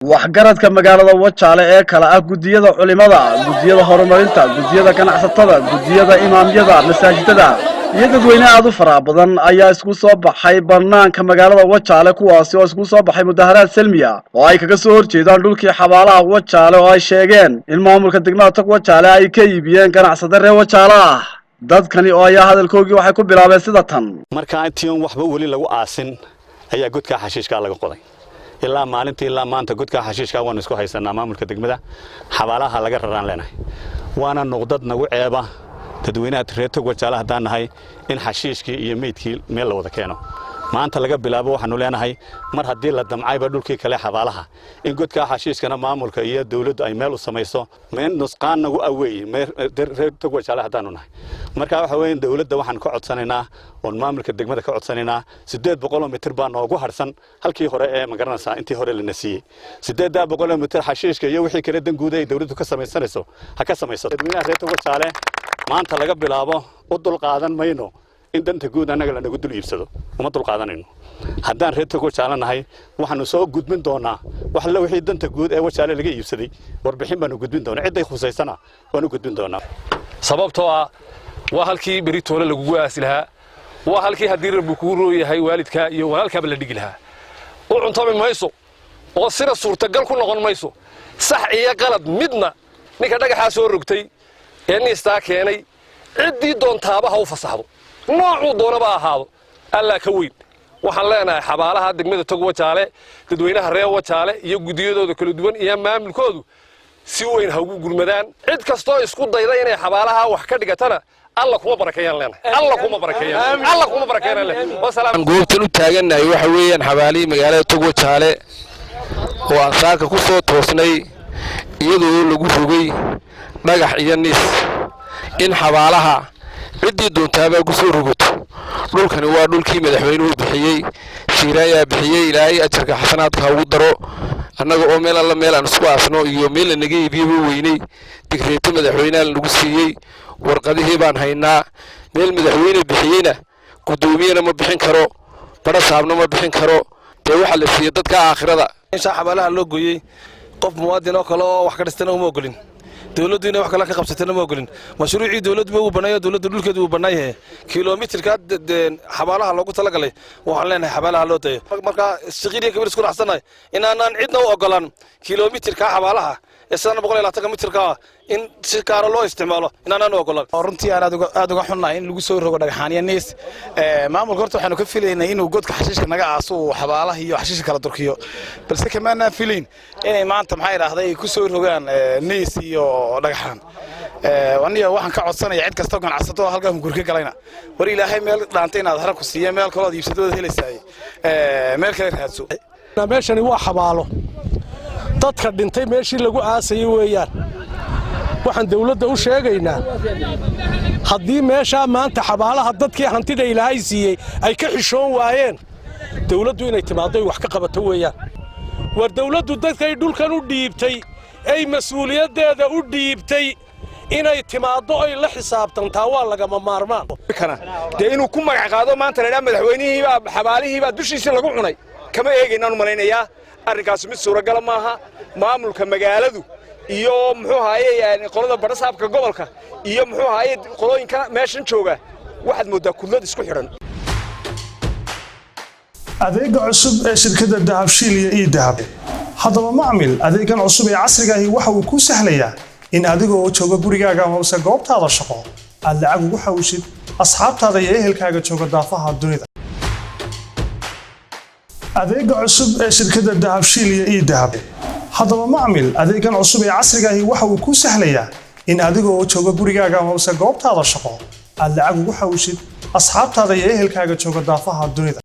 waxgaradka magaalada Wajaale ee kala ah gudiyada culimada, gudiyada horumarinta, gudiyada ganacsatada, gudiyada imaamyada, masaajidada iyo dadweynaha aad u fara badan ayaa isku soo baxay banaanka magaalada Wajaale kuwaasi oo isku soo baxay mudaharaad salmiya oo ay kaga soo horjeedaan dhulkii xabaalaha Wajaale oo ay sheegeen in maamulka degmada Tog Wajaale ay ka iibiyeen ganacsatada reer Wajaale dadkani oo ayaa hadalkoogii waxay ku bilaabeen sida tan marka intii waxba wali lagu aasin ayaa godka xashiishka laga qoday ilaa maalintii ilaa maanta godka xashiishka waan isku haysanaa maamulka degmada xabaalaha laga raraan leenahay waana noqdad nagu ceeba dadweynaha reer Tog Wajaale hadaan nahay in xashiishkii iyo meydkii meel la wada keeno maanta laga bilaabo waxaanu leenahay mar hadii la damcayba dhulkii kale xabaalaha in godka xashiishkana maamulka iyo dawladdu ay meel u sameeyso meel nusqaan nagu aweey reer Tog Wajaale hadaanu nahay marka waxa weeyaan dawladda waxaan ka codsanaynaa oo maamulka degmada ka codsanaynaa 800 mitir baa noogu harsan halkii hore ee magaranaysa intii hore la nasiyay 800 mitir xashiishka iyo wixii kale dan guud ay dawladdu ka sameeysanayso ha ka sameeyso dadweynaha reer Tog Wajaale maanta laga bilaabo u dul qaadan mayno in danta guud anaga la nagu dul iibsado uma dul qaadanayno haddaan reer Tog Wajaale nahay waxaanu soo gudbin doonaa wax la wixii danta guud ee Wajaale laga iibsaday warbixin baanu gudbin doonaa cid ay khuseysana waanu gudbin doonaa sababtoo ah waa halkii beritoole lagu aasi lahaa waa halkii hadii rabbi ku rooyahay waalidka iyo walaalka la dhigi lahaa oo cuntoomi mayso oo sida suurtagal ku noqon mayso sax iyo qalad midna ninka dhagaxa soo rogtay ee niista keenay cidii doontaaba ha u fasaxdo noocu doonaba ahaado alla ka weyn waxaan leenahay xabaalaha degmada Tog Wajaale dadweynaha reer Wajaale iyo gudiyadooda kala duwan iyo maamulkoodu si weyn ha ugu gurmadaan cid kasto isku dayda inay xabaalaha wax ka dhigatana alla kuma barakeeyaan leenahay alla kuma barakeeyaan wasalaam goobtan u taaganahay waxa weeyaan xabaalihi magaalada Tog Wajaale oo aan saaka ku soo toosnay iyadoo lagu rogay dhagax iyo nis in xabaalaha cidii doontaaba ku soo rogato dhulkani waa dhulkii madaxweynuhu bixiyay shiiraya bixiyay ilaahay ajarka xasanaadka ugu daro annaga oo meel alla meel aan isku aasno iyo meel naga iibiyo weynay digreeto madaxweynaha lagu siiyay warqadihii baan haynaa meel madaxweyne bixiyayna gudoomiyana ma bixin karo bara saabna ma bixin karo ee waxa la siiyay dadka aakhirada in xabaalaha loo gooyay qof muwaadin oo kale oo wax ka dhistana uma ogolin dawladdu inay wax kala ka qabsatana ma ogolin mashruucii dawladdu uu banayo dawladdu dhulkeedu uu banaayay kiiloomitirka xabaalaha loogu talagalay waxaan leenahay xabaalaha loo tayo marka shaqadiina kabar isku raacsanay in aanan cidna u ogolan kiiloomitirka xabaalaha isna 120 mitirka in si gaar loo isticmaalo in aanan u ogolan runtii aad uga xunnahay in lagu soo rogo dhagaxaaniya nees maamulka horta waxaanu ka filaynay inuu godka xashiishka naga aaso xabaalaha iyo xashiishka kala durkiyo balse kamaana filayn inay maanta maxay raahday ku soo rogaan nees iyo dhagaxaan waniga waxaan ka codsanayaa cid kasta oo ganacsato halka gurka galayna war ilaahay meel dhaantay inaad harku siiyo meel kale oo iibsadooda helaysay meel kale raadso meeshani waa xabaalo dadka dhintay meeshii lagu aasay weeyaan waxaan dawladda u sheegaynaa haddii meesha maanta xabaalaha dadkii hantida ilaahay siiyay ay ka xishoon waayeen dawladdu inay timaado wax ka qabato weeyaan war dawladdu dadkay dhulkan u dhiibtay ay mas'uuliyadeeda u dhiibtay inay timaado ay la xisaabtantaa waa laga maarmaan inuu ku magac qaado maanta la madaxweynihii xabaalihii baa dushiisa lagu cunay kama eegaynaan malaynayaa arrinkaas mid suuragal maaha maamulka magaaladu iyo muxuu haayay qolada barasaabka gobolka iyo muxuu haayay qolooyinka meeshan jooga waxaad moodaa kulad isku xiran adeega cusub ee shirkadda Dahabshiil iyo Dahab haddaba macmil adeegan cusub ee casriga ah waxa uu ku sahlayaa in adigoo jooga gurigaaga ama goobtaada shaqo aad lacag ugu xawishid asxaabtaada iyo ehelkaaga jooga daafaha dunida adeega cusub ee shirkadda Dahabshiil iyo Dahab haddaba macmil adeegan cusub ee casriga ah waxa uu ku sahlayaa in adigoo jooga gurigaaga ama goobtaada shaqo aad lacag ugu xawishid asxaabtaada iyo ehelkaaga jooga daafaha dunida